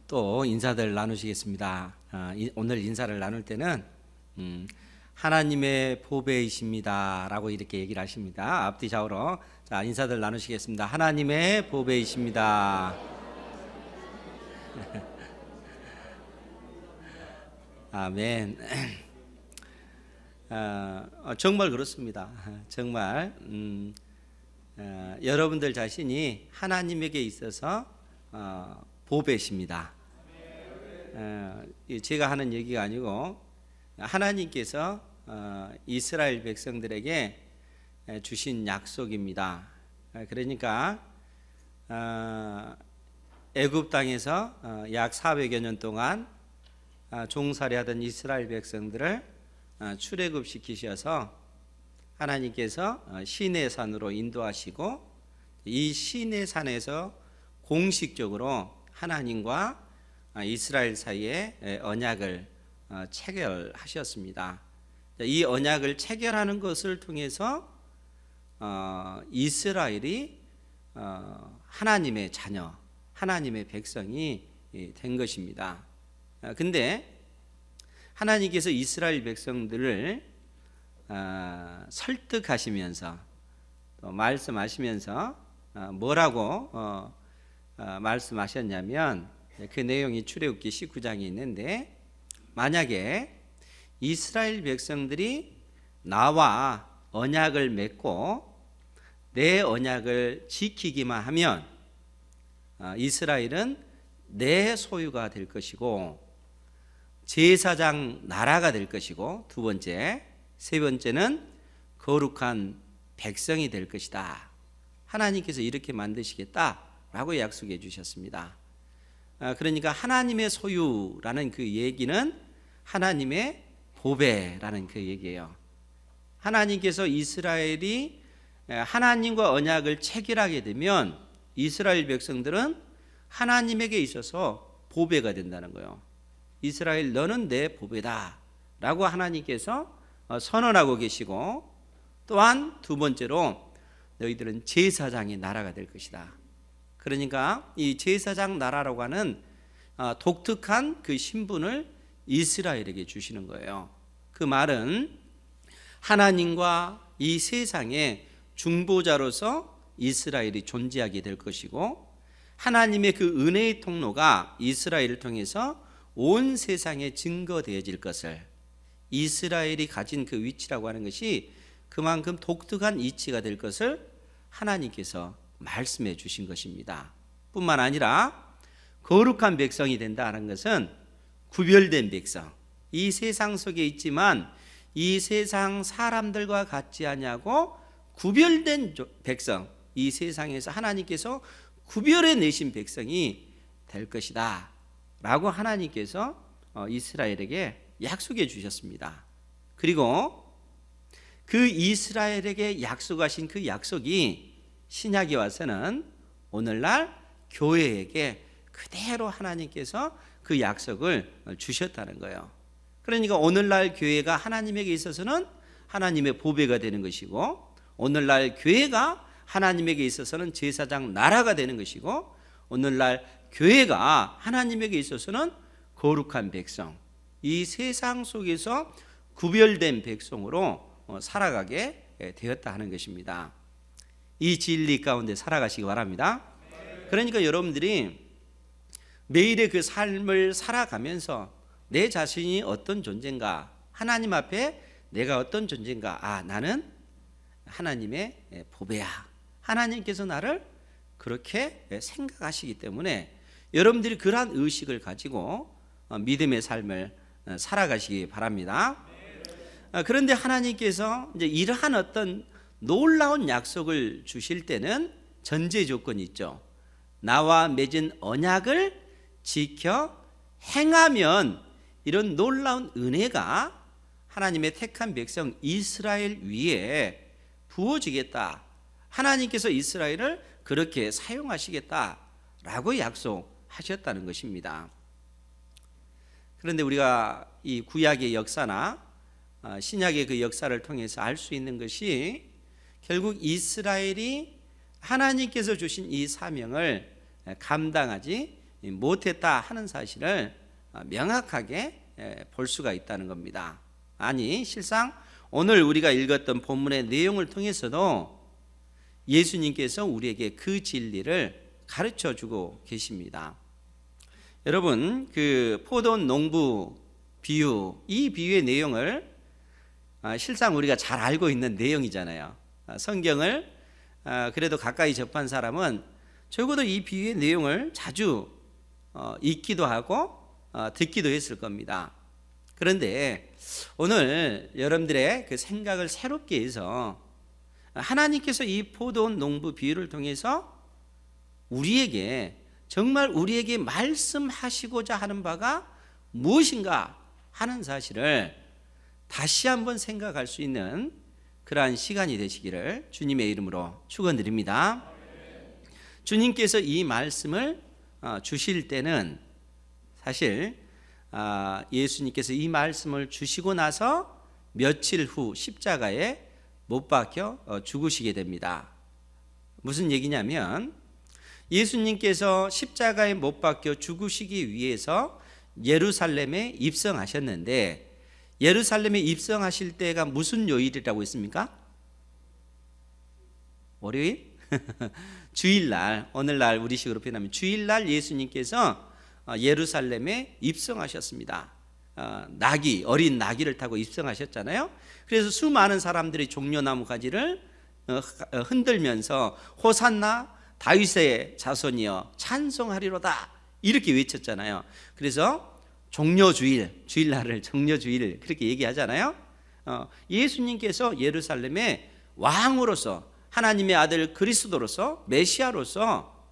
또 인사들 나누시겠습니다. 오늘 인사를 나눌 때는 하나님의 보배이십니다 라고 이렇게 얘기를 하십니다. 앞뒤 좌우로 자 인사들 나누시겠습니다. 하나님의 보배이십니다. 아멘. 정말 그렇습니다. 정말 여러분들 자신이 하나님에게 있어서 보배십니다. 제가 하는 얘기가 아니고 하나님께서 이스라엘 백성들에게 주신 약속입니다. 그러니까 애굽 땅에서 약 400여 년 동안 종살이하던 이스라엘 백성들을 출애굽시키셔서 하나님께서 시내산으로 인도하시고 이 시내산에서 공식적으로 하나님과 이스라엘 사이에 언약을 체결하셨습니다. 이 언약을 체결하는 것을 통해서 이스라엘이 하나님의 자녀, 하나님의 백성이 된 것입니다. 근데 하나님께서 이스라엘 백성들을 설득하시면서 또 말씀하시면서 뭐라고 말씀하셨냐면 그 내용이 출애굽기 19장에 있는데 만약에 이스라엘 백성들이 나와 언약을 맺고 내 언약을 지키기만 하면 이스라엘은 내 소유가 될 것이고 제사장 나라가 될 것이고 두 번째, 세 번째는 거룩한 백성이 될 것이다. 하나님께서 이렇게 만드시겠다라고 약속해 주셨습니다. 그러니까 하나님의 소유라는 그 얘기는 하나님의 보배라는 그 얘기예요. 하나님께서 이스라엘이 하나님과 언약을 체결하게 되면 이스라엘 백성들은 하나님에게 있어서 보배가 된다는 거예요. 이스라엘 너는 내 보배다 라고 하나님께서 선언하고 계시고 또한 두 번째로 너희들은 제사장의 나라가 될 것이다. 그러니까 이 제사장 나라라고 하는 독특한 그 신분을 이스라엘에게 주시는 거예요. 그 말은 하나님과 이 세상의 중보자로서 이스라엘이 존재하게 될 것이고 하나님의 그 은혜의 통로가 이스라엘을 통해서 온 세상에 증거되어질 것을 이스라엘이 가진 그 위치라고 하는 것이 그만큼 독특한 이치가 될 것을 하나님께서 말씀해 주신 것입니다. 뿐만 아니라 거룩한 백성이 된다는 것은 구별된 백성, 이 세상 속에 있지만 이 세상 사람들과 같지 아니하고 구별된 백성, 이 세상에서 하나님께서 구별해 내신 백성이 될 것이다 라고 하나님께서 이스라엘에게 약속해 주셨습니다. 그리고 그 이스라엘에게 약속하신 그 약속이 신약에 와서는 오늘날 교회에게 그대로 하나님께서 그 약속을 주셨다는 거예요. 그러니까 오늘날 교회가 하나님에게 있어서는 하나님의 보배가 되는 것이고 오늘날 교회가 하나님에게 있어서는 제사장 나라가 되는 것이고 오늘날 교회가 하나님에게 있어서는 거룩한 백성, 이 세상 속에서 구별된 백성으로 살아가게 되었다 하는 것입니다. 이 진리 가운데 살아가시기 바랍니다. 그러니까 여러분들이 매일의 그 삶을 살아가면서 내 자신이 어떤 존재인가, 하나님 앞에 내가 어떤 존재인가, 나는 하나님의 보배야. 하나님께서 나를 그렇게 생각하시기 때문에 여러분들이 그러한 의식을 가지고 믿음의 삶을 살아가시기 바랍니다. 그런데 하나님께서 이제 이러한 어떤 놀라운 약속을 주실 때는 전제 조건이 있죠. 나와 맺은 언약을 지켜 행하면 이런 놀라운 은혜가 하나님의 택한 백성 이스라엘 위에 부어지겠다. 하나님께서 이스라엘을 그렇게 사용하시겠다라고 약속하셨다는 것입니다. 그런데 우리가 이 구약의 역사나 신약의 그 역사를 통해서 알 수 있는 것이 결국 이스라엘이 하나님께서 주신 이 사명을 감당하지 못했다 하는 사실을 명확하게 볼 수가 있다는 겁니다. 아니, 실상 오늘 우리가 읽었던 본문의 내용을 통해서도 예수님께서 우리에게 그 진리를 가르쳐 주고 계십니다. 여러분, 그 포도원 농부 비유, 이 비유의 내용을 실상 우리가 잘 알고 있는 내용이잖아요. 성경을 그래도 가까이 접한 사람은 적어도 이 비유의 내용을 자주 읽기도 하고 듣기도 했을 겁니다. 그런데 오늘 여러분들의 그 생각을 새롭게 해서 하나님께서 이 포도원 농부 비유를 통해서 우리에게 정말 우리에게 말씀하시고자 하는 바가 무엇인가 하는 사실을 다시 한번 생각할 수 있는 그러한 시간이 되시기를 주님의 이름으로 축원드립니다. 주님께서 이 말씀을 주실 때는 사실 예수님께서 이 말씀을 주시고 나서 며칠 후 십자가에 못 박혀 죽으시게 됩니다. 무슨 얘기냐면 예수님께서 십자가에 못 박혀 죽으시기 위해서 예루살렘에 입성하셨는데 예루살렘에 입성하실 때가 무슨 요일이라고 했습니까? 월요일? 주일날, 오늘날 우리식으로 표현하면 주일날 예수님께서 예루살렘에 입성하셨습니다. 나귀, 어린 나귀를 타고 입성하셨잖아요. 그래서 수많은 사람들이 종려나무 가지를 흔들면서 호산나 다윗의 자손이여 찬송하리로다 이렇게 외쳤잖아요. 그래서 종려주일, 주일날을 종려주일 그렇게 얘기하잖아요. 예수님께서 예루살렘의 왕으로서 하나님의 아들 그리스도로서 메시아로서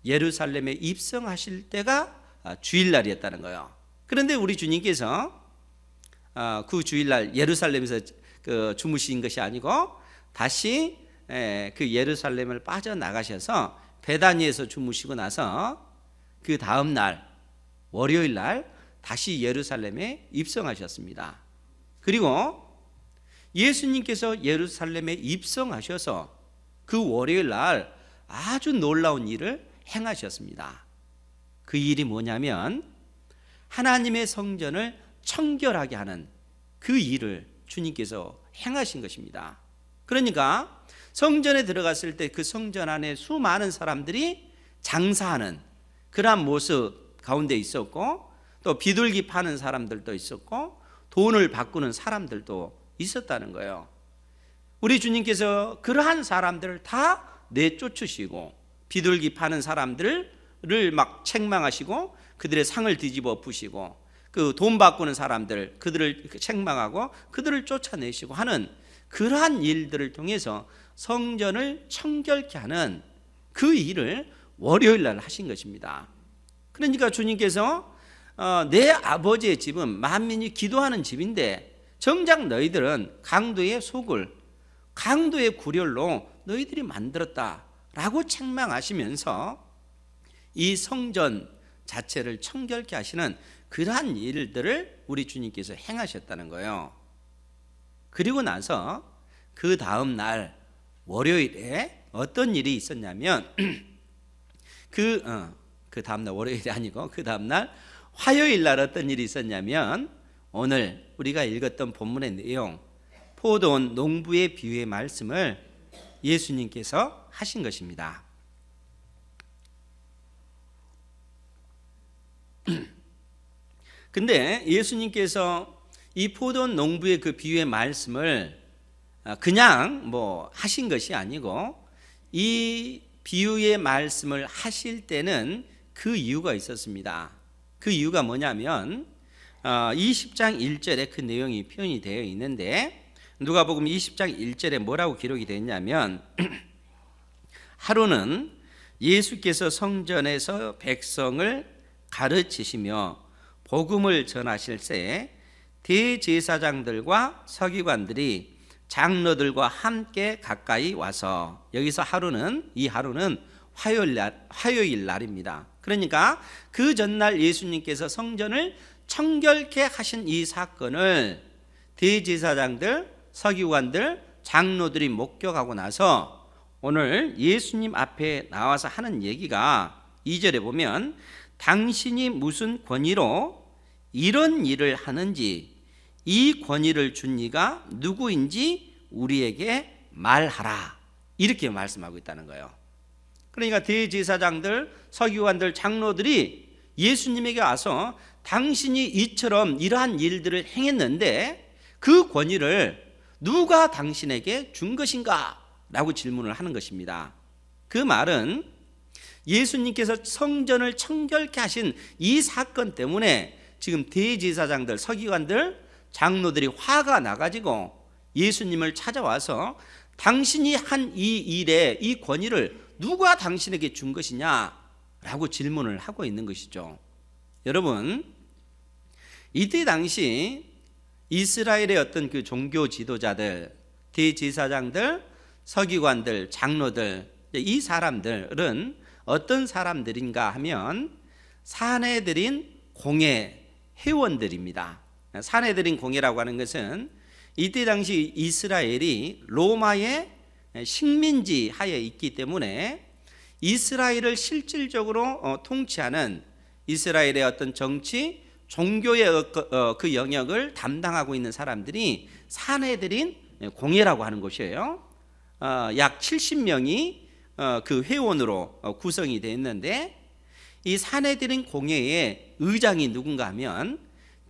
예루살렘에 입성하실 때가 주일날이었다는 거예요. 그런데 우리 주님께서 그 주일날 예루살렘에서 주무신 것이 아니고 다시 그 예루살렘을 빠져나가셔서 베다니에서 주무시고 나서 그 다음 날 월요일 날 다시 예루살렘에 입성하셨습니다. 그리고 예수님께서 예루살렘에 입성하셔서 그 월요일 날 아주 놀라운 일을 행하셨습니다. 그 일이 뭐냐면 하나님의 성전을 청결하게 하는 그 일을 주님께서 행하신 것입니다. 그러니까 성전에 들어갔을 때 그 성전 안에 수많은 사람들이 장사하는 그러한 모습 가운데 있었고 또 비둘기 파는 사람들도 있었고 돈을 바꾸는 사람들도 있었다는 거예요. 우리 주님께서 그러한 사람들을 다 내쫓으시고 비둘기 파는 사람들을 막 책망하시고 그들의 상을 뒤집어 엎으시고 그 돈 바꾸는 사람들 그들을 책망하고 그들을 쫓아내시고 하는 그러한 일들을 통해서 성전을 청결케 하는 그 일을 월요일 날 하신 것입니다. 그러니까 주님께서 내 아버지의 집은 만민이 기도하는 집인데 정작 너희들은 강도의 속을 강도의 구렬로 너희들이 만들었다라고 책망하시면서 이 성전 자체를 청결케 하시는 그러한 일들을 우리 주님께서 행하셨다는 거예요. 그리고 나서 그 다음 날 월요일에 어떤 일이 있었냐면 그 다음 날 월요일이 아니고 그 다음 날 화요일 날 어떤 일이 있었냐면 오늘 우리가 읽었던 본문의 내용 포도원 농부의 비유의 말씀을 예수님께서 하신 것입니다. 근데 예수님께서 이 포도원 농부의 그 비유의 말씀을 그냥 하신 것이 아니고 이 비유의 말씀을 하실 때는 그 이유가 있었습니다. 그 이유가 뭐냐면 20장 1절에 그 내용이 표현이 되어 있는데 누가복음 20장 1절에 뭐라고 기록이 되어 있냐면 하루는 예수께서 성전에서 백성을 가르치시며 복음을 전하실 때 대제사장들과 서기관들이 장로들과 함께 가까이 와서 여기서 하루는 이 하루는 화요일 날입니다. 그러니까 그 전날 예수님께서 성전을 청결케 하신 이 사건을 대제사장들, 서기관들, 장로들이 목격하고 나서 오늘 예수님 앞에 나와서 하는 얘기가 2절에 보면 당신이 무슨 권위로 이런 일을 하는지 이 권위를 준 이가 누구인지 우리에게 말하라. 이렇게 말씀하고 있다는 거예요. 그러니까 대제사장들, 서기관들, 장로들이 예수님에게 와서 당신이 이처럼 이러한 일들을 행했는데 그 권위를 누가 당신에게 준 것인가? 라고 질문을 하는 것입니다. 그 말은 예수님께서 성전을 청결케 하신 이 사건 때문에 지금 대제사장들, 서기관들, 장로들이 화가 나가지고 예수님을 찾아와서 당신이 한 이 일에 이 권위를 누가 당신에게 준 것이냐? 라고 질문을 하고 있는 것이죠. 여러분, 이때 당시 이스라엘의 어떤 그 종교 지도자들, 대제사장들, 서기관들, 장로들, 이 사람들은 어떤 사람들인가 하면 사내들인 공회 회원들입니다. 사내들인 공회라고 하는 것은 이때 당시 이스라엘이 로마의 식민지 하에 있기 때문에 이스라엘을 실질적으로 통치하는 이스라엘의 어떤 정치, 종교의 그 영역을 담당하고 있는 사람들이 사내들인 공회라고 하는 것이에요. 약 70명이 그 회원으로 구성이 되어 있는데 이 사내들인 공회의 의장이 누군가 하면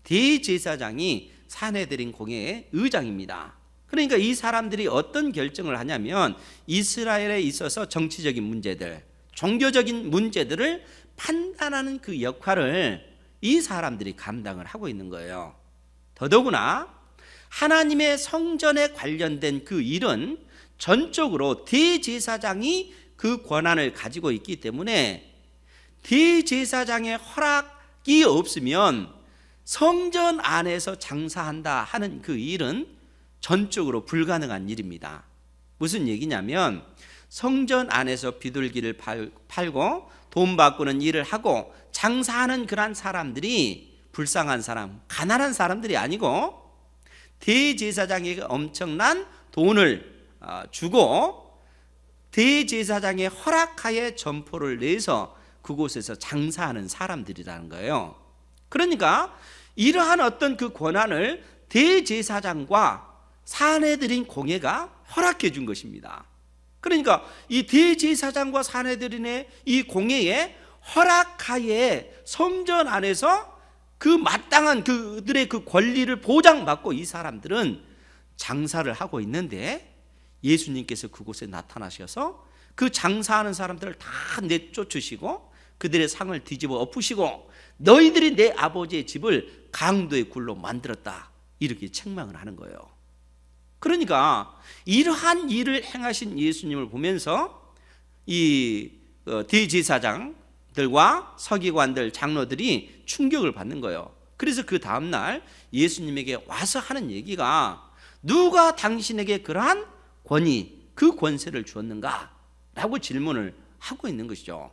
대제사장이 사내들인 공회의 의장입니다. 그러니까 이 사람들이 어떤 결정을 하냐면 이스라엘에 있어서 정치적인 문제들, 종교적인 문제들을 판단하는 그 역할을 이 사람들이 감당을 하고 있는 거예요. 더더구나 하나님의 성전에 관련된 그 일은 전적으로 대제사장이 그 권한을 가지고 있기 때문에 대제사장의 허락이 없으면 성전 안에서 장사한다 하는 그 일은 전적으로 불가능한 일입니다. 무슨 얘기냐면 성전 안에서 비둘기를 팔고 돈 바꾸는 일을 하고 장사하는 그런 사람들이 불쌍한 사람, 가난한 사람들이 아니고 대제사장에게 엄청난 돈을 주고 대제사장의 허락하에 점포를 내서 그곳에서 장사하는 사람들이라는 거예요. 그러니까 이러한 어떤 그 권한을 대제사장과 사내들인 공회가 허락해 준 것입니다. 그러니까 이 대제사장과 사내들인의 이 공회의 허락하에 성전 안에서 그 마땅한 그들의 그 권리를 보장받고 이 사람들은 장사를 하고 있는데 예수님께서 그곳에 나타나셔서 그 장사하는 사람들을 다 내쫓으시고 그들의 상을 뒤집어 엎으시고 너희들이 내 아버지의 집을 강도의 굴로 만들었다 이렇게 책망을 하는 거예요. 그러니까 이러한 일을 행하신 예수님을 보면서 이 대제사장들과 서기관들, 장로들이 충격을 받는 거예요. 그래서 그 다음날 예수님에게 와서 하는 얘기가 누가 당신에게 그러한 권위, 그 권세를 주었는가? 라고 질문을 하고 있는 것이죠.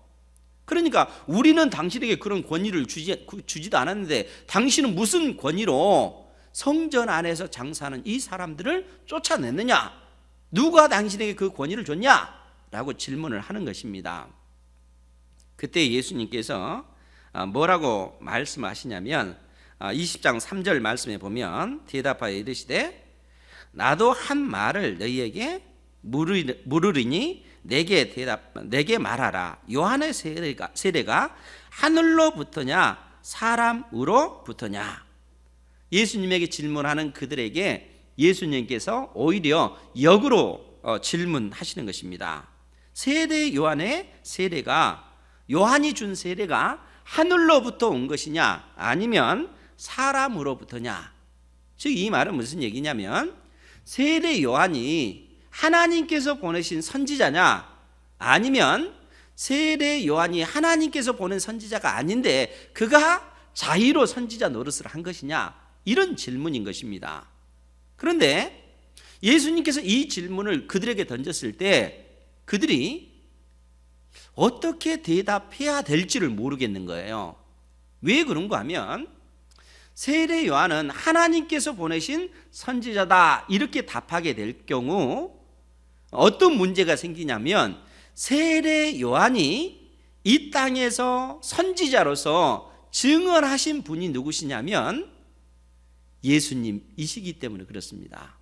그러니까 우리는 당신에게 그런 권위를 주지도 않았는데 당신은 무슨 권위로 성전 안에서 장사하는 이 사람들을 쫓아냈느냐? 누가 당신에게 그 권위를 줬냐? 라고 질문을 하는 것입니다. 그때 예수님께서 뭐라고 말씀하시냐면 20장 3절 말씀에 보면 대답하여 이르시되 나도 한 말을 너희에게 물으리니 내게 말하라. 요한의 세례가 하늘로부터냐 사람으로부터냐? 예수님에게 질문하는 그들에게 예수님께서 오히려 역으로 질문하시는 것입니다. 세례 요한의 세례가 요한이 준 세례가 하늘로부터 온 것이냐 아니면 사람으로부터냐? 즉 이 말은 무슨 얘기냐면 세례 요한이 하나님께서 보내신 선지자냐 아니면 세례 요한이 하나님께서 보낸 선지자가 아닌데 그가 자의로 선지자 노릇을 한 것이냐, 이런 질문인 것입니다. 그런데 예수님께서 이 질문을 그들에게 던졌을 때 그들이 어떻게 대답해야 될지를 모르겠는 거예요. 왜 그런가 하면 세례 요한은 하나님께서 보내신 선지자다 이렇게 답하게 될 경우 어떤 문제가 생기냐면 세례 요한이 이 땅에서 선지자로서 증언하신 분이 누구시냐면 예수님이시기 때문에 그렇습니다.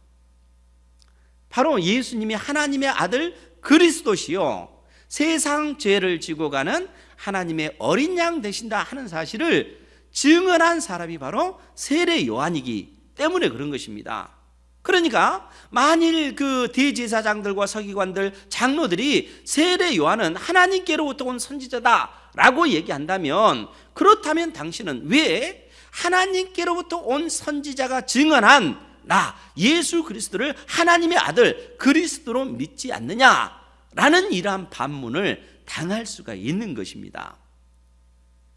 바로 예수님이 하나님의 아들 그리스도시요 세상 죄를 지고 가는 하나님의 어린 양 되신다 하는 사실을 증언한 사람이 바로 세례 요한이기 때문에 그런 것입니다. 그러니까 만일 그 대제사장들과 서기관들, 장로들이 세례 요한은 하나님께로부터 온 선지자다라고 얘기한다면, 그렇다면 당신은 왜 하나님께로부터 온 선지자가 증언한 나 예수 그리스도를 하나님의 아들 그리스도로 믿지 않느냐라는 이러한 반문을 당할 수가 있는 것입니다.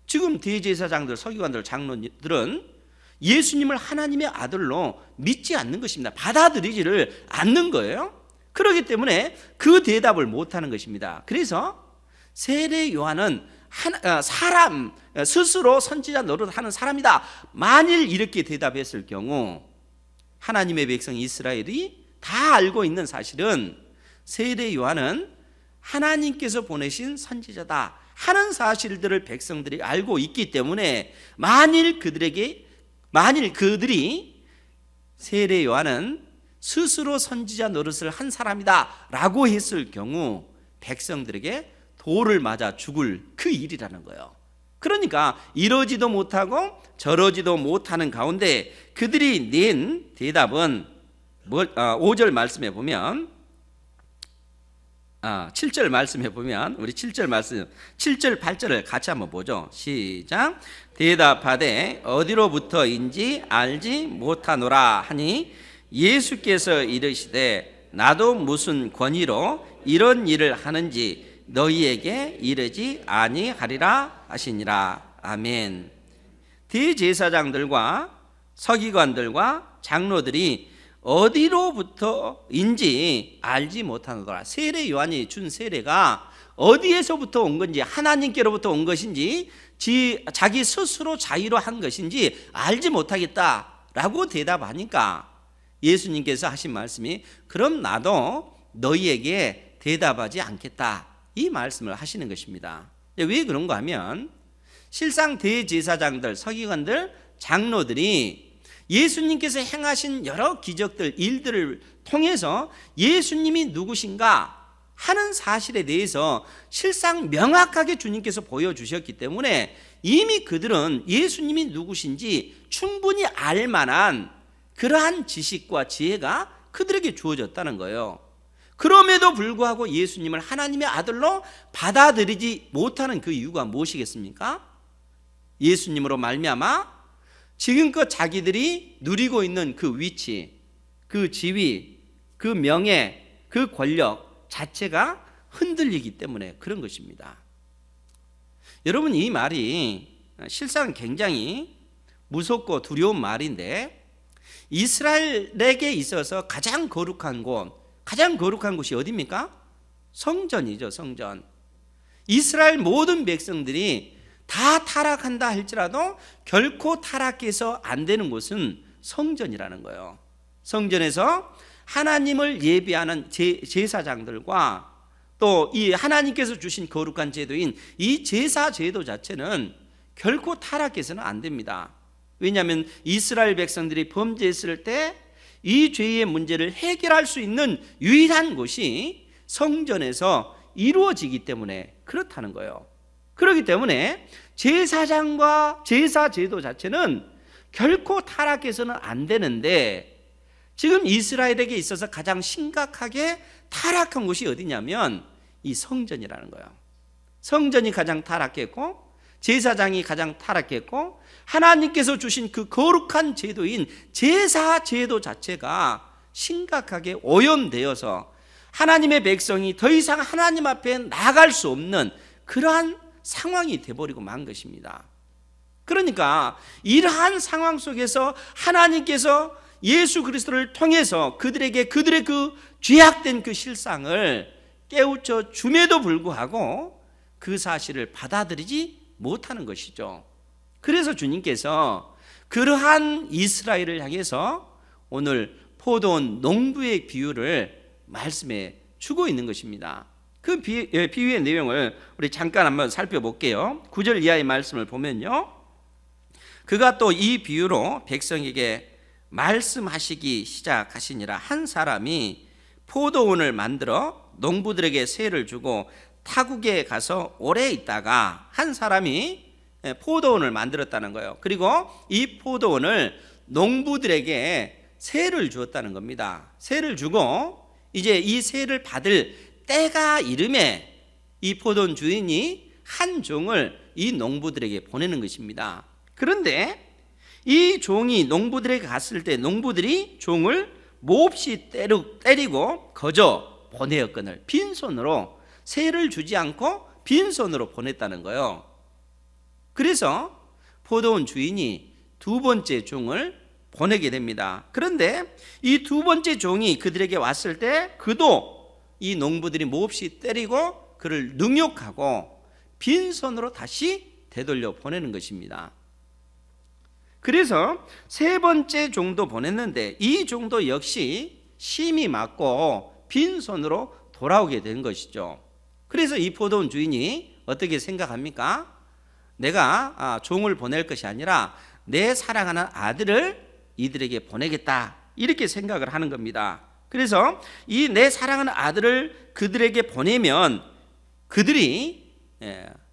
지금 대제사장들, 서기관들, 장로들은 예수님을 하나님의 아들로 믿지 않는 것입니다. 받아들이지를 않는 거예요. 그렇기 때문에 그 대답을 못하는 것입니다. 그래서 세례 요한은 사람 스스로 선지자 노릇하는 사람이다. 만일 이렇게 대답했을 경우 하나님의 백성 이스라엘이 다 알고 있는 사실은 세례 요한은 하나님께서 보내신 선지자다 하는 사실들을 백성들이 알고 있기 때문에 만일 그들이 세례 요한은 스스로 선지자 노릇을 한 사람이다 라고 했을 경우 백성들에게 돌을 맞아 죽을 그 일이라는 거예요. 그러니까 이러지도 못하고 저러지도 못하는 가운데 그들이 낸 대답은 5절 말씀해 보면 7절 말씀해 보면 우리 7절 말씀 7절 8절을 같이 한번 보죠. 시작. 대답하되 어디로부터인지 알지 못하노라 하니 예수께서 이르시되 나도 무슨 권위로 이런 일을 하는지 너희에게 이르지 아니하리라 하시니라. 아멘. 대제사장들과 서기관들과 장로들이 어디로부터인지 알지 못하노라. 세례 요한이 준 세례가 어디에서부터 온 건지, 하나님께로부터 온 것인지, 자기 스스로 자의로 한 것인지 알지 못하겠다라고 대답하니까 예수님께서 하신 말씀이 그럼 나도 너희에게 대답하지 않겠다, 이 말씀을 하시는 것입니다. 왜 그런가 하면 실상 대제사장들, 서기관들, 장로들이 예수님께서 행하신 여러 기적들, 일들을 통해서 예수님이 누구신가 하는 사실에 대해서 실상 명확하게 주님께서 보여주셨기 때문에 이미 그들은 예수님이 누구신지 충분히 알 만한 그러한 지식과 지혜가 그들에게 주어졌다는 거예요. 그럼에도 불구하고 예수님을 하나님의 아들로 받아들이지 못하는 그 이유가 무엇이겠습니까? 예수님으로 말미암아 지금껏 자기들이 누리고 있는 그 위치, 그 지위, 그 명예, 그 권력 자체가 흔들리기 때문에 그런 것입니다. 여러분, 이 말이 실상 굉장히 무섭고 두려운 말인데 이스라엘에게 있어서 가장 거룩한 곳이 어디입니까? 성전이죠. 성전. 이스라엘 모든 백성들이 다 타락한다 할지라도 결코 타락해서 안 되는 곳은 성전이라는 거예요. 성전에서 하나님을 예배하는 제사장들과 또 이 하나님께서 주신 거룩한 제도인 이 제사 제도 자체는 결코 타락해서는 안 됩니다. 왜냐하면 이스라엘 백성들이 범죄했을 때 이 죄의 문제를 해결할 수 있는 유일한 곳이 성전에서 이루어지기 때문에 그렇다는 거예요. 그렇기 때문에 제사장과 제사 제도 자체는 결코 타락해서는 안 되는데 지금 이스라엘에게 있어서 가장 심각하게 타락한 곳이 어디냐면 이 성전이라는 거예요. 성전이 가장 타락했고 제사장이 가장 타락했고 하나님께서 주신 그 거룩한 제도인 제사 제도 자체가 심각하게 오염되어서 하나님의 백성이 더 이상 하나님 앞에 나갈 수 없는 그러한 상황이 되어버리고 만 것입니다. 그러니까 이러한 상황 속에서 하나님께서 예수 그리스도를 통해서 그들에게 그들의 그 죄악된 그 실상을 깨우쳐 줌에도 불구하고 그 사실을 받아들이지 못하는 것이죠. 그래서 주님께서 그러한 이스라엘을 향해서 오늘 포도원 농부의 비유를 말씀해 주고 있는 것입니다. 그 비유의 내용을 우리 잠깐 한번 살펴볼게요. 9절 이하의 말씀을 보면요, 그가 또 이 비유로 백성에게 말씀하시기 시작하시니라. 한 사람이 포도원을 만들어 농부들에게 세를 주고 타국에 가서 오래 있다가, 한 사람이 포도원을 만들었다는 거예요. 그리고 이 포도원을 농부들에게 세를 주었다는 겁니다. 세를 주고 이제 이 세를 받을 때가 이름에 이 포도원 주인이 한 종을 이 농부들에게 보내는 것입니다. 그런데 이 종이 농부들에게 갔을 때 농부들이 종을 몹시 때리고 거저 보내었거늘, 빈손으로, 세를 주지 않고 빈손으로 보냈다는 거예요. 그래서 포도원 주인이 두 번째 종을 보내게 됩니다. 그런데 이 두 번째 종이 그들에게 왔을 때 그도 이 농부들이 몹시 때리고 그를 능욕하고 빈손으로 다시 되돌려 보내는 것입니다. 그래서 세 번째 종도 보냈는데 이 종도 역시 심히 맞고 빈손으로 돌아오게 된 것이죠. 그래서 이 포도원 주인이 어떻게 생각합니까? 내가 종을 보낼 것이 아니라 내 사랑하는 아들을 이들에게 보내겠다, 이렇게 생각을 하는 겁니다. 그래서 이 내 사랑하는 아들을 그들에게 보내면 그들이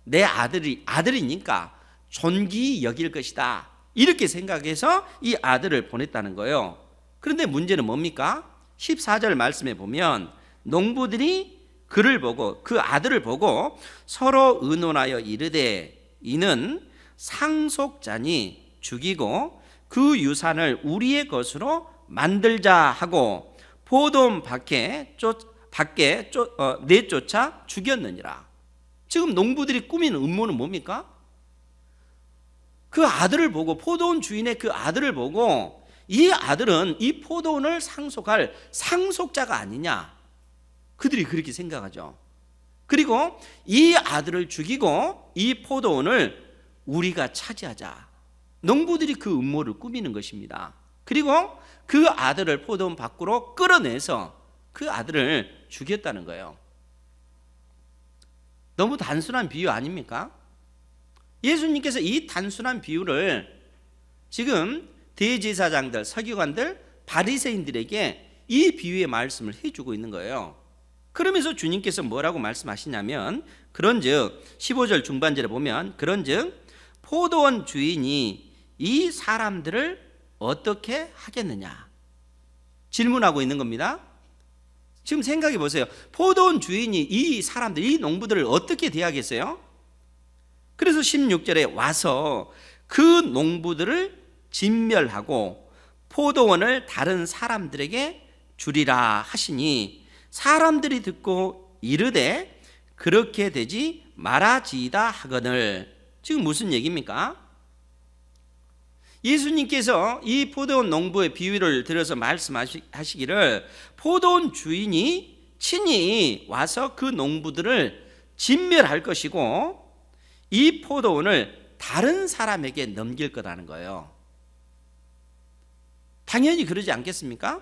내 아들이니까 존귀히 여길 것이다, 이렇게 생각해서 이 아들을 보냈다는 거예요. 그런데 문제는 뭡니까? 14절 말씀에 보면 농부들이 그를 보고, 그 아들을 보고 서로 의논하여 이르되 이는 상속자니 죽이고 그 유산을 우리의 것으로 만들자 하고 포도원 밖에 내쫓아 죽였느니라. 지금 농부들이 꾸미는 음모는 뭡니까? 그 아들을 보고, 포도원 주인의 그 아들을 보고, 이 아들은 이 포도원을 상속할 상속자가 아니냐, 그들이 그렇게 생각하죠. 그리고 이 아들을 죽이고 이 포도원을 우리가 차지하자, 농부들이 그 음모를 꾸미는 것입니다. 그리고 그 아들을 포도원 밖으로 끌어내서 그 아들을 죽였다는 거예요. 너무 단순한 비유 아닙니까? 예수님께서 이 단순한 비유를 지금 대제사장들, 서기관들, 바리새인들에게 이 비유의 말씀을 해주고 있는 거예요. 그러면서 주님께서 뭐라고 말씀하시냐면, 그런즉 15절 중반절에 보면 그런즉 포도원 주인이 이 사람들을 어떻게 하겠느냐 질문하고 있는 겁니다. 지금 생각해 보세요. 포도원 주인이 이 사람들, 이 농부들을 어떻게 대하겠어요? 그래서 16절에 와서 그 농부들을 진멸하고 포도원을 다른 사람들에게 주리라 하시니 사람들이 듣고 이르되 그렇게 되지 말아지이다 하거늘. 지금 무슨 얘기입니까? 예수님께서 이 포도원 농부의 비유를 들어서 말씀하시기를 포도원 주인이 친히 와서 그 농부들을 진멸할 것이고 이 포도원을 다른 사람에게 넘길 거라는 거예요. 당연히 그러지 않겠습니까?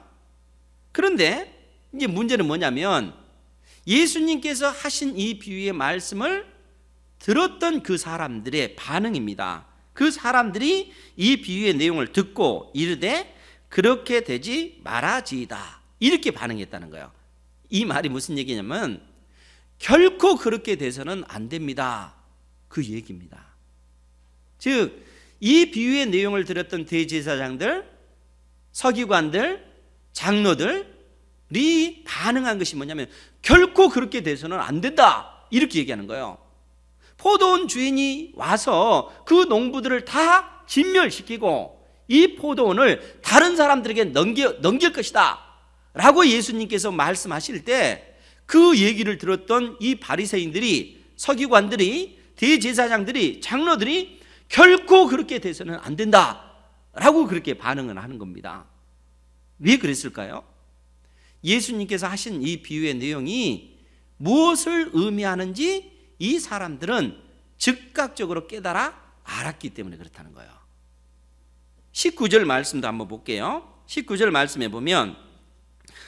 그런데 이제 문제는 뭐냐면 예수님께서 하신 이 비유의 말씀을 들었던 그 사람들의 반응입니다. 그 사람들이 이 비유의 내용을 듣고 이르되 그렇게 되지 말아지이다, 이렇게 반응했다는 거예요. 이 말이 무슨 얘기냐면 결코 그렇게 돼서는 안 됩니다, 그 얘기입니다. 즉 이 비유의 내용을 들었던 대제사장들, 서기관들, 장로들이 반응한 것이 뭐냐면 결코 그렇게 돼서는 안 된다, 이렇게 얘기하는 거예요. 포도원 주인이 와서 그 농부들을 다 진멸시키고 이 포도원을 다른 사람들에게 넘길 것이다 라고 예수님께서 말씀하실 때 그 얘기를 들었던 이 바리새인들이, 서기관들이, 대제사장들이, 장로들이 결코 그렇게 돼서는 안 된다 라고 그렇게 반응을 하는 겁니다. 왜 그랬을까요? 예수님께서 하신 이 비유의 내용이 무엇을 의미하는지 이 사람들은 즉각적으로 깨달아 알았기 때문에 그렇다는 거예요. 19절 말씀도 한번 볼게요. 19절 말씀에 보면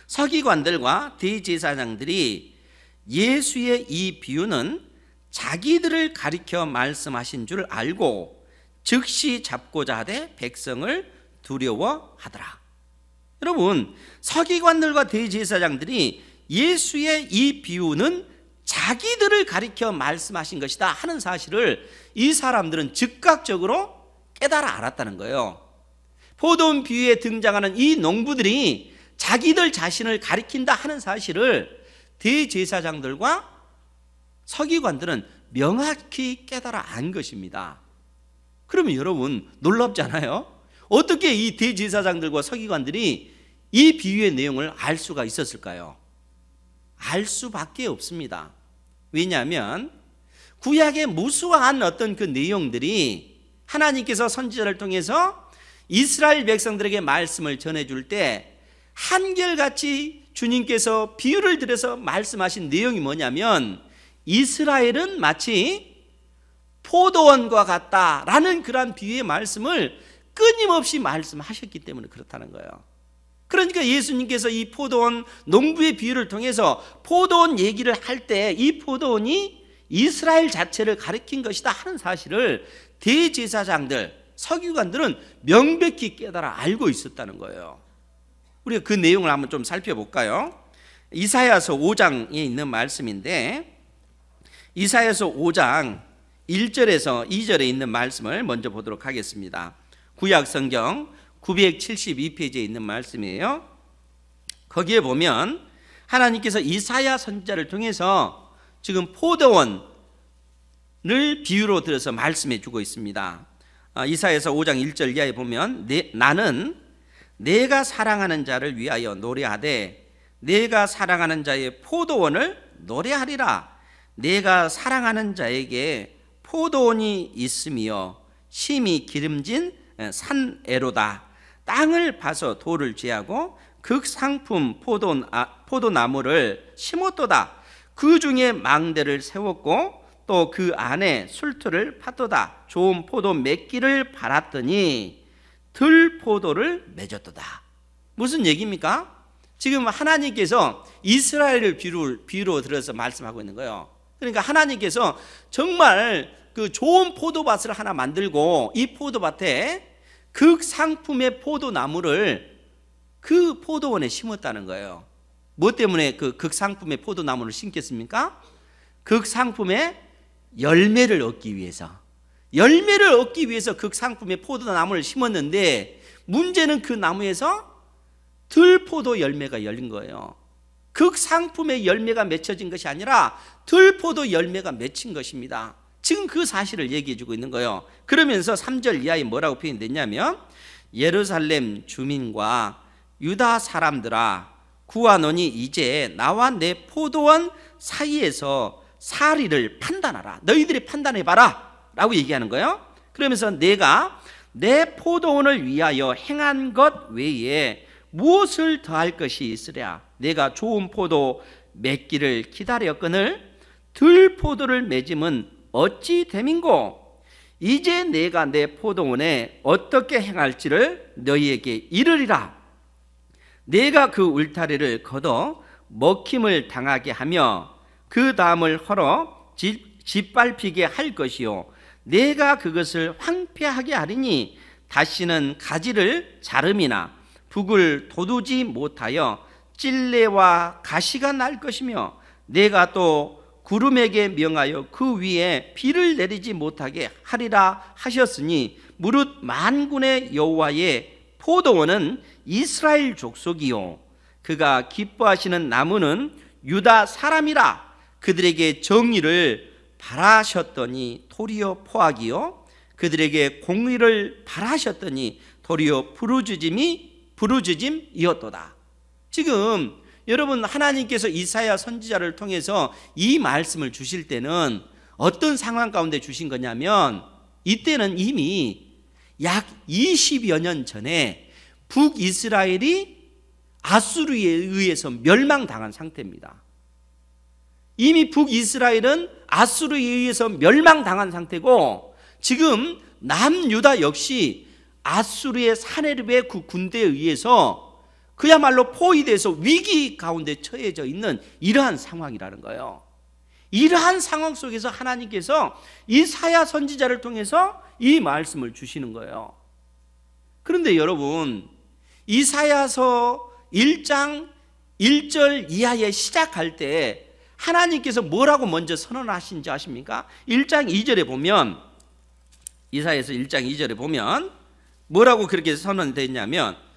서기관들과 대제사장들이 예수의 이 비유는 자기들을 가리켜 말씀하신 줄 알고 즉시 잡고자 하되 백성을 두려워하더라. 여러분, 서기관들과 대제사장들이 예수의 이 비유는 자기들을 가리켜 말씀하신 것이다 하는 사실을 이 사람들은 즉각적으로 깨달아 알았다는 거예요. 포도원 비유에 등장하는 이 농부들이 자기들 자신을 가리킨다 하는 사실을 대제사장들과 서기관들은 명확히 깨달아 안 것입니다. 그러면 여러분, 놀랍지 않아요? 어떻게 이 대제사장들과 서기관들이 이 비유의 내용을 알 수가 있었을까요? 알 수밖에 없습니다. 왜냐하면 구약의 무수한 어떤 그 내용들이 하나님께서 선지자를 통해서 이스라엘 백성들에게 말씀을 전해줄 때 한결같이 주님께서 비유를 들여서 말씀하신 내용이 뭐냐면 이스라엘은 마치 포도원과 같다라는 그러한 비유의 말씀을 끊임없이 말씀하셨기 때문에 그렇다는 거예요. 그러니까 예수님께서 이 포도원 농부의 비유를 통해서 포도원 얘기를 할 때 이 포도원이 이스라엘 자체를 가리킨 것이다 하는 사실을 대제사장들, 서기관들은 명백히 깨달아 알고 있었다는 거예요. 우리가 그 내용을 한번 좀 살펴볼까요? 이사야서 5장에 있는 말씀인데 이사야서 5장 1절에서 2절에 있는 말씀을 먼저 보도록 하겠습니다. 구약 성경 972페이지에 있는 말씀이에요. 거기에 보면 하나님께서 이사야 선지자를 통해서 지금 포도원을 비유로 들어서 말씀해 주고 있습니다. 이사야서 5장 1절 이하에 보면 나는 내가 사랑하는 자를 위하여 노래하되 내가 사랑하는 자의 포도원을 노래하리라. 내가 사랑하는 자에게 포도원이 있으며 심히 기름진 산에로다. 땅을 파서 돌을 제하고 극상품 포도나무를 심었도다. 그 중에 망대를 세웠고 또 그 안에 술틀을 팠도다. 좋은 포도 맺기를 바랐더니 들포도를 맺었도다. 무슨 얘기입니까? 지금 하나님께서 이스라엘을 비유로 들어서 말씀하고 있는 거예요. 그러니까 하나님께서 정말 그 좋은 포도밭을 하나 만들고 이 포도밭에 극상품의 포도나무를 그 포도원에 심었다는 거예요. 뭐 때문에 그 극상품의 포도나무를 심겠습니까? 극상품의 열매를 얻기 위해서, 열매를 얻기 위해서 극상품의 포도나무를 심었는데 문제는 그 나무에서 들포도 열매가 열린 거예요. 극상품의 열매가 맺혀진 것이 아니라 들포도 열매가 맺힌 것입니다. 지금 그 사실을 얘기해 주고 있는 거예요. 그러면서 3절 이하에 뭐라고 표현됐냐면 예루살렘 주민과 유다 사람들아 구하노니 이제 나와 내 포도원 사이에서 사리를 판단하라. 너희들이 판단해봐라 라고 얘기하는 거예요. 그러면서 내가 내 포도원을 위하여 행한 것 외에 무엇을 더할 것이 있으랴. 내가 좋은 포도 맺기를 기다렸거늘 들포도를 맺음은 어찌 됨인고. 이제 내가 내 포도원에 어떻게 행할지를 너희에게 이르리라. 내가 그 울타리를 걷어 먹힘을 당하게 하며 그 다음을 헐어 짓밟히게 할 것이요 내가 그것을 황폐하게 하리니 다시는 가지를 자름이나 북을 돋우지 못하여 찔레와 가시가 날 것이며 내가 또 구름에게 명하여 그 위에 비를 내리지 못하게 하리라 하셨으니 무릇 만군의 여호와의 포도원은 이스라엘 족속이요 그가 기뻐하시는 나무는 유다 사람이라. 그들에게 정의를 바라셨더니 도리어 포악이요 그들에게 공의를 바라셨더니 도리어 부르짖음이었도다. 지금 여러분 하나님께서 이사야 선지자를 통해서 이 말씀을 주실 때는 어떤 상황 가운데 주신 거냐면 이때는 이미 약 20여 년 전에 북이스라엘이 아수르에 의해서 멸망당한 상태입니다. 이미 북이스라엘은 아수르에 의해서 멸망당한 상태고 지금 남유다 역시 아수르의 사네립의 그 군대에 의해서 그야말로 포위돼서 위기 가운데 처해져 있는 이러한 상황이라는 거예요. 이러한 상황 속에서 하나님께서 이사야 선지자를 통해서 이 말씀을 주시는 거예요. 그런데 여러분, 이사야서 1장 1절 이하에 시작할 때 하나님께서 뭐라고 먼저 선언하신지 아십니까? 1장 2절에 보면, 이사야서 1장 2절에 보면 뭐라고 그렇게 선언되었냐면,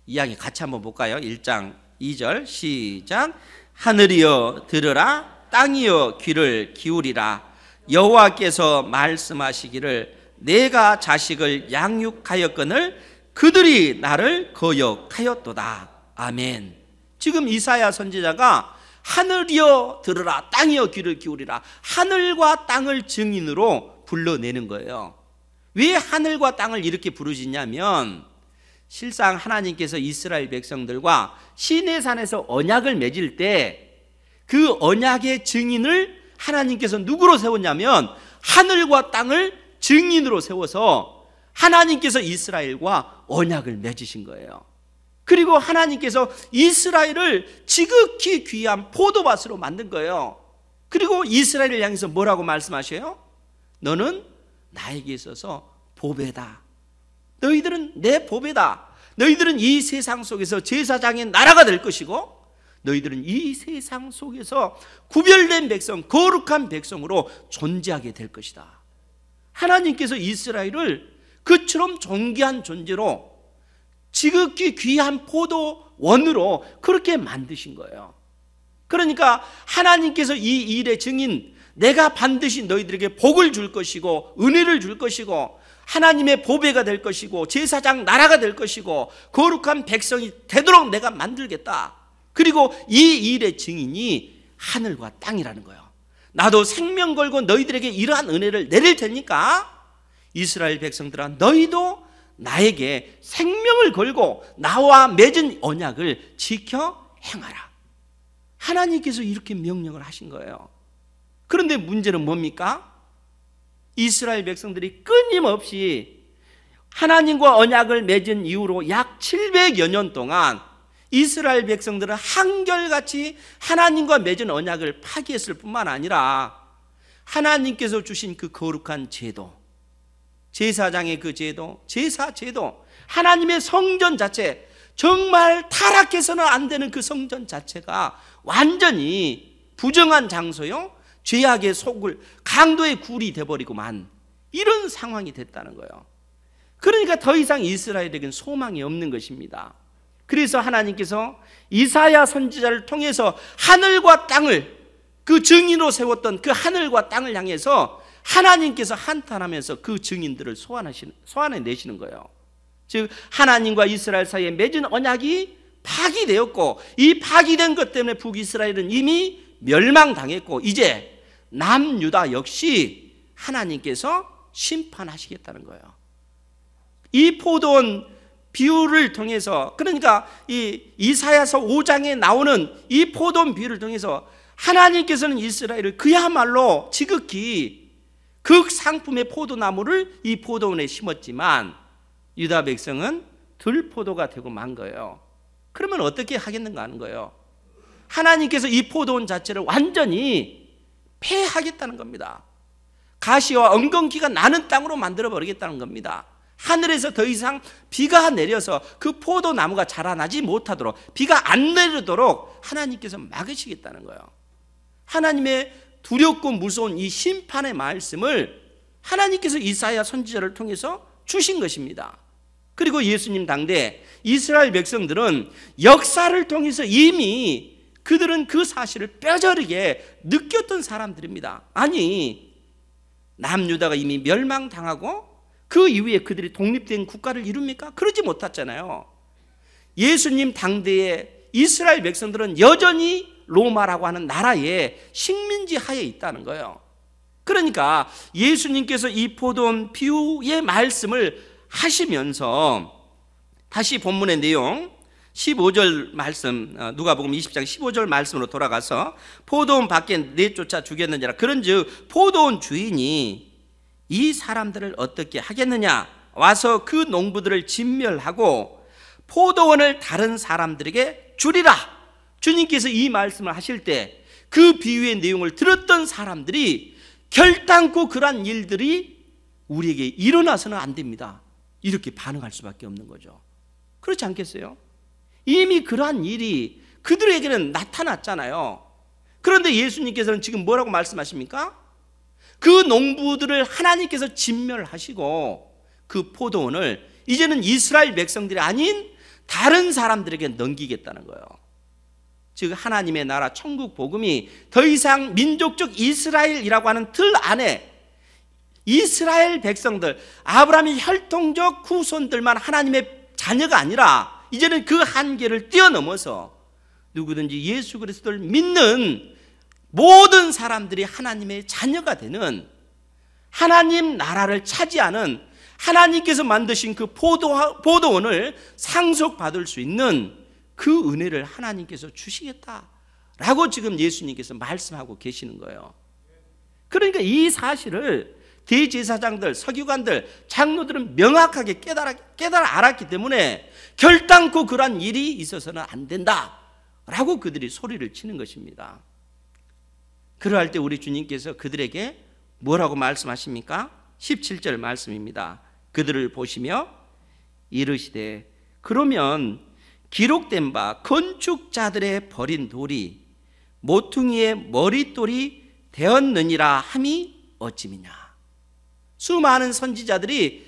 이야기 같이 한번 볼까요? 1장 2절 시작. 하늘이여 들으라, 땅이여 귀를 기울이라. 여호와께서 말씀하시기를 내가 자식을 양육하였거늘 그들이 나를 거역하였도다. 아멘. 지금 이사야 선지자가 하늘이여 들으라, 땅이여 귀를 기울이라, 하늘과 땅을 증인으로 불러내는 거예요. 왜 하늘과 땅을 이렇게 부르시냐면, 실상 하나님께서 이스라엘 백성들과 시내산에서 언약을 맺을 때 그 언약의 증인을 하나님께서 누구로 세웠냐면 하늘과 땅을 증인으로 세워서 하나님께서 이스라엘과 언약을 맺으신 거예요. 그리고 하나님께서 이스라엘을 지극히 귀한 포도밭으로 만든 거예요. 그리고 이스라엘을 향해서 뭐라고 말씀하셔요? 너는 나에게 있어서 보배다. 너희들은 내 보배다. 너희들은 이 세상 속에서 제사장의 나라가 될 것이고, 너희들은 이 세상 속에서 구별된 백성, 거룩한 백성으로 존재하게 될 것이다. 하나님께서 이스라엘을 그처럼 존귀한 존재로, 지극히 귀한 포도원으로 그렇게 만드신 거예요. 그러니까 하나님께서 이 일의 증인, 내가 반드시 너희들에게 복을 줄 것이고 은혜를 줄 것이고 하나님의 보배가 될 것이고 제사장 나라가 될 것이고 거룩한 백성이 되도록 내가 만들겠다. 그리고 이 일의 증인이 하늘과 땅이라는 거예요. 나도 생명 걸고 너희들에게 이러한 은혜를 내릴 테니까 이스라엘 백성들아, 너희도 나에게 생명을 걸고 나와 맺은 언약을 지켜 행하라. 하나님께서 이렇게 명령을 하신 거예요. 그런데 문제는 뭡니까? 이스라엘 백성들이 끊임없이 하나님과 언약을 맺은 이후로 약 700여 년 동안 이스라엘 백성들은 한결같이 하나님과 맺은 언약을 파기했을 뿐만 아니라 하나님께서 주신 그 거룩한 제도, 제사장의 그 제도, 제사 제도, 하나님의 성전 자체, 정말 타락해서는 안 되는 그 성전 자체가 완전히 부정한 장소요, 죄악의 속을, 강도의 굴이 되어버리고만 이런 상황이 됐다는 거예요. 그러니까 더 이상 이스라엘에게는 소망이 없는 것입니다. 그래서 하나님께서 이사야 선지자를 통해서 하늘과 땅을, 그 증인으로 세웠던 그 하늘과 땅을 향해서 하나님께서 한탄하면서 그 증인들을 소환해내시는 거예요. 즉 하나님과 이스라엘 사이에 맺은 언약이 파기되었고, 이 파기된 것 때문에 북이스라엘은 이미 멸망당했고, 이제 남유다 역시 하나님께서 심판하시겠다는 거예요. 이 포도원 비유를 통해서, 그러니까 이 이사야서 5장에 나오는 이 포도원 비유를 통해서 하나님께서는 이스라엘을 그야말로 지극히 극상품의 포도나무를 이 포도원에 심었지만 유다 백성은 들포도가 되고 만 거예요. 그러면 어떻게 하겠는가 하는 거예요. 하나님께서 이 포도원 자체를 완전히 폐하겠다는 겁니다. 가시와 엉겅퀴가 나는 땅으로 만들어버리겠다는 겁니다. 하늘에서 더 이상 비가 내려서 그 포도나무가 자라나지 못하도록, 비가 안 내리도록 하나님께서 막으시겠다는 거예요. 하나님의 두렵고 무서운 이 심판의 말씀을 하나님께서 이사야 선지자를 통해서 주신 것입니다. 그리고 예수님 당대 이스라엘 백성들은 역사를 통해서 이미 그들은 그 사실을 뼈저리게 느꼈던 사람들입니다. 아니, 남유다가 이미 멸망당하고 그 이후에 그들이 독립된 국가를 이룹니까? 그러지 못했잖아요. 예수님 당대의 이스라엘 백성들은 여전히 로마라고 하는 나라의 식민지 하에 있다는 거예요. 그러니까 예수님께서 이 포도원 비유의 말씀을 하시면서 다시 본문의 내용 15절 말씀, 누가복음 20장 15절 말씀으로 돌아가서 포도원 밖에 내쫓아 죽였느니라. 그런즉 포도원 주인이 이 사람들을 어떻게 하겠느냐, 와서 그 농부들을 진멸하고 포도원을 다른 사람들에게 주리라. 주님께서 이 말씀을 하실 때 그 비유의 내용을 들었던 사람들이 결단코 그러한 일들이 우리에게 일어나서는 안 됩니다, 이렇게 반응할 수밖에 없는 거죠. 그렇지 않겠어요? 이미 그러한 일이 그들에게는 나타났잖아요. 그런데 예수님께서는 지금 뭐라고 말씀하십니까? 그 농부들을 하나님께서 진멸하시고 그 포도원을 이제는 이스라엘 백성들이 아닌 다른 사람들에게 넘기겠다는 거예요. 즉 하나님의 나라 천국 복음이 더 이상 민족적 이스라엘이라고 하는 틀 안에 이스라엘 백성들, 아브라함의 혈통적 후손들만 하나님의 자녀가 아니라 이제는 그 한계를 뛰어넘어서 누구든지 예수 그리스도를 믿는 모든 사람들이 하나님의 자녀가 되는, 하나님 나라를 차지하는, 하나님께서 만드신 그 포도원을 상속받을 수 있는 그 은혜를 하나님께서 주시겠다라고 지금 예수님께서 말씀하고 계시는 거예요. 그러니까 이 사실을 대제사장들, 서기관들, 장로들은 명확하게 깨달아 알았기 때문에 결단코 그러한 일이 있어서는 안 된다라고 그들이 소리를 치는 것입니다. 그러할 때 우리 주님께서 그들에게 뭐라고 말씀하십니까? 17절 말씀입니다. 그들을 보시며 이르시되 그러면 기록된 바 건축자들의 버린 돌이 모퉁이의 머릿돌이 되었느니라 함이 어찌미냐. 수많은 선지자들이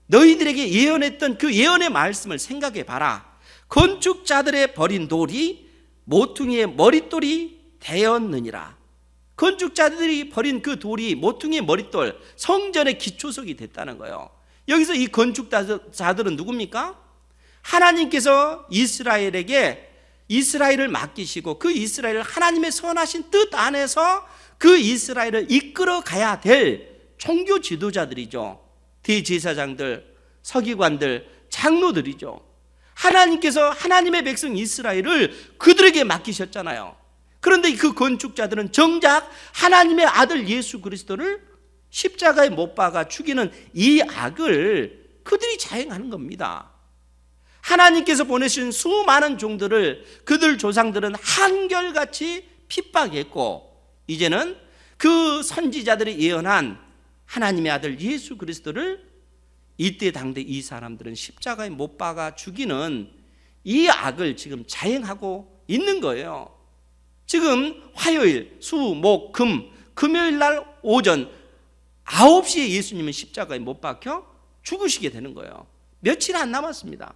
너희들에게 예언했던 그 예언의 말씀을 생각해 봐라. 건축자들의 버린 돌이 모퉁이의 머릿돌이 되었느니라. 건축자들이 버린 그 돌이 모퉁이의 머릿돌, 성전의 기초석이 됐다는 거예요. 여기서 이 건축자들은 누굽니까? 하나님께서 이스라엘에게 이스라엘을 맡기시고 그 이스라엘을 하나님의 선하신 뜻 안에서 그 이스라엘을 이끌어 가야 될 종교 지도자들이죠. 대제사장들, 서기관들, 장로들이죠. 하나님께서 하나님의 백성 이스라엘을 그들에게 맡기셨잖아요. 그런데 그 건축자들은 정작 하나님의 아들 예수 그리스도를 십자가에 못 박아 죽이는 이 악을 그들이 자행하는 겁니다. 하나님께서 보내신 수많은 종들을 그들 조상들은 한결같이 핍박했고, 이제는 그 선지자들이 예언한 하나님의 아들 예수 그리스도를 이때 당대 이 사람들은 십자가에 못 박아 죽이는 이 악을 지금 자행하고 있는 거예요. 지금 화요일, 수, 목, 금, 금요일 날 오전 9시에 예수님은 십자가에 못 박혀 죽으시게 되는 거예요. 며칠 안 남았습니다.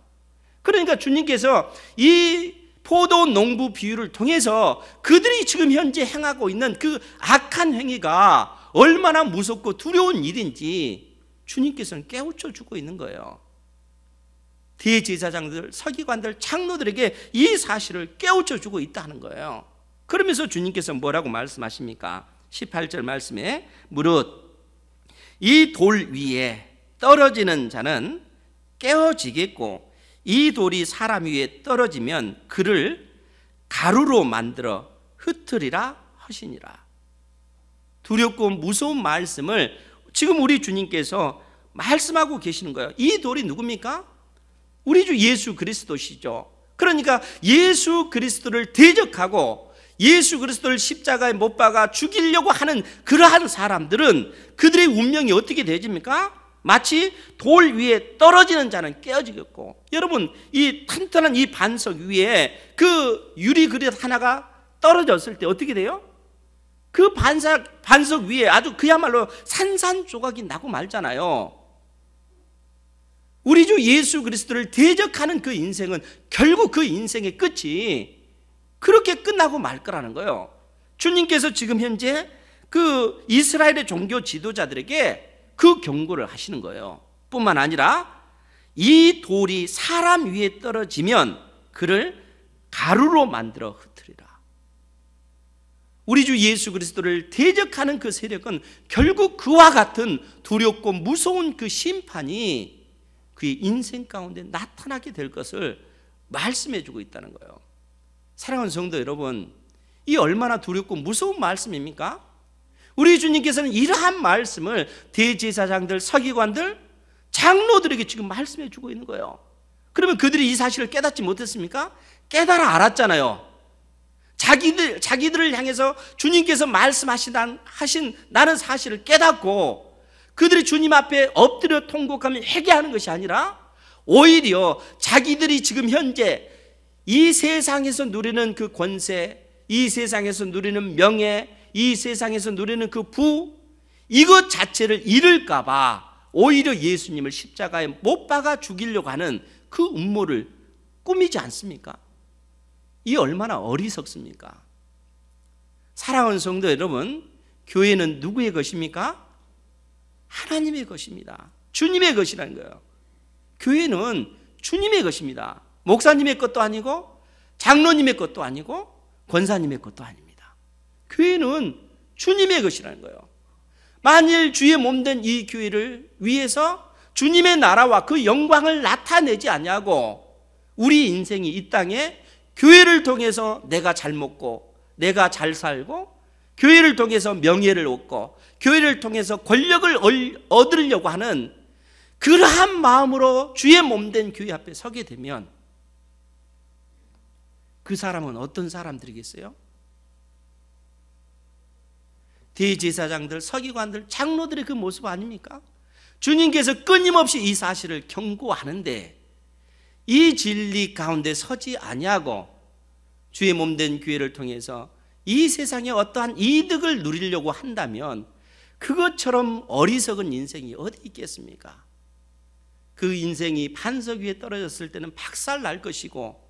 그러니까 주님께서 이 포도 농부 비유를 통해서 그들이 지금 현재 행하고 있는 그 악한 행위가 얼마나 무섭고 두려운 일인지 주님께서는 깨우쳐 주고 있는 거예요. 대제사장들, 서기관들, 장로들에게 이 사실을 깨우쳐 주고 있다는 거예요. 그러면서 주님께서 뭐라고 말씀하십니까? 18절 말씀에 무릇 이 돌 위에 떨어지는 자는 깨어지겠고 이 돌이 사람 위에 떨어지면 그를 가루로 만들어 흩으리라 하시니라. 두렵고 무서운 말씀을 지금 우리 주님께서 말씀하고 계시는 거예요. 이 돌이 누굽니까? 우리 주 예수 그리스도시죠. 그러니까 예수 그리스도를 대적하고 예수 그리스도를 십자가에 못 박아 죽이려고 하는 그러한 사람들은 그들의 운명이 어떻게 되집니까? 마치 돌 위에 떨어지는 자는 깨어지겠고, 여러분 이 튼튼한 이 반석 위에 그 유리 그릇 하나가 떨어졌을 때 어떻게 돼요? 그 반석 위에 아주 그야말로 산산조각이 나고 말잖아요. 우리 주 예수 그리스도를 대적하는 그 인생은 결국 그 인생의 끝이 그렇게 끝나고 말 거라는 거예요. 주님께서 지금 현재 그 이스라엘의 종교 지도자들에게 그 경고를 하시는 거예요. 뿐만 아니라 이 돌이 사람 위에 떨어지면 그를 가루로 만들어 흩으리라. 우리 주 예수 그리스도를 대적하는 그 세력은 결국 그와 같은 두렵고 무서운 그 심판이 그의 인생 가운데 나타나게 될 것을 말씀해 주고 있다는 거예요. 사랑하는 성도 여러분, 이 얼마나 두렵고 무서운 말씀입니까? 우리 주님께서는 이러한 말씀을 대제사장들, 서기관들, 장로들에게 지금 말씀해 주고 있는 거예요. 그러면 그들이 이 사실을 깨닫지 못했습니까? 깨달아 알았잖아요. 자기들을 향해서 주님께서 말씀하신 나는 사실을 깨닫고 그들이 주님 앞에 엎드려 통곡하며 회개하는 것이 아니라 오히려 자기들이 지금 현재 이 세상에서 누리는 그 권세, 이 세상에서 누리는 명예, 이 세상에서 누리는 그 부, 이것 자체를 잃을까 봐 오히려 예수님을 십자가에 못 박아 죽이려고 하는 그 음모를 꾸미지 않습니까? 이 얼마나 어리석습니까? 사랑하는 성도 여러분, 교회는 누구의 것입니까? 하나님의 것입니다. 주님의 것이라는 거예요. 교회는 주님의 것입니다. 목사님의 것도 아니고 장로님의 것도 아니고 권사님의 것도 아닙니다. 교회는 주님의 것이라는 거예요. 만일 주의 몸된 이 교회를 위해서 주님의 나라와 그 영광을 나타내지 않냐고 우리 인생이 이 땅에 교회를 통해서 내가 잘 먹고 내가 잘 살고 교회를 통해서 명예를 얻고 교회를 통해서 권력을 얻으려고 하는 그러한 마음으로 주의 몸된 교회 앞에 서게 되면 그 사람은 어떤 사람들이겠어요? 대제사장들, 서기관들, 장로들의 그 모습 아닙니까? 주님께서 끊임없이 이 사실을 경고하는데 이 진리 가운데 서지 아니하고 주의 몸된 교회를 통해서 이 세상에 어떠한 이득을 누리려고 한다면 그것처럼 어리석은 인생이 어디 있겠습니까? 그 인생이 반석 위에 떨어졌을 때는 박살 날 것이고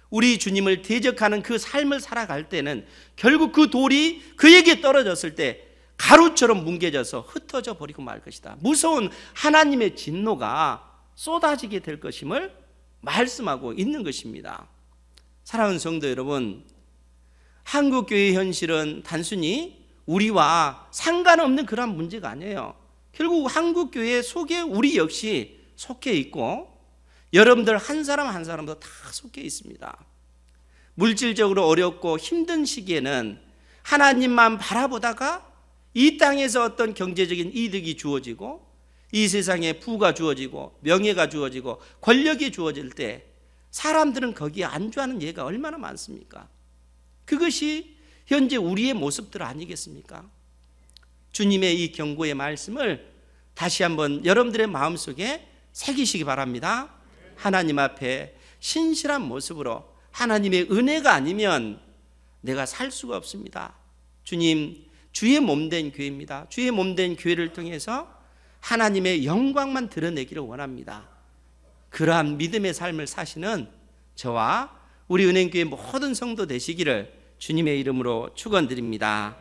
우리 주님을 대적하는 그 삶을 살아갈 때는 결국 그 돌이 그에게 떨어졌을 때 가루처럼 뭉개져서 흩어져 버리고 말 것이다. 무서운 하나님의 진노가 쏟아지게 될 것임을 말씀하고 있는 것입니다. 사랑하는 성도 여러분, 한국교회의 현실은 단순히 우리와 상관없는 그런 문제가 아니에요. 결국 한국교회 속에 우리 역시 속해 있고 여러분들 한 사람 한 사람도 다 속해 있습니다. 물질적으로 어렵고 힘든 시기에는 하나님만 바라보다가 이 땅에서 어떤 경제적인 이득이 주어지고 이 세상에 부가 주어지고 명예가 주어지고 권력이 주어질 때 사람들은 거기에 안주하는 예가 얼마나 많습니까? 그것이 현재 우리의 모습들 아니겠습니까? 주님의 이 경고의 말씀을 다시 한번 여러분들의 마음속에 새기시기 바랍니다. 하나님 앞에 신실한 모습으로 하나님의 은혜가 아니면 내가 살 수가 없습니다. 주님, 주의 몸된 교회입니다. 주의 몸된 교회를 통해서 하나님의 영광만 드러내기를 원합니다. 그러한 믿음의 삶을 사시는 저와 우리 은행교회 모든 성도 되시기를 주님의 이름으로 축원드립니다.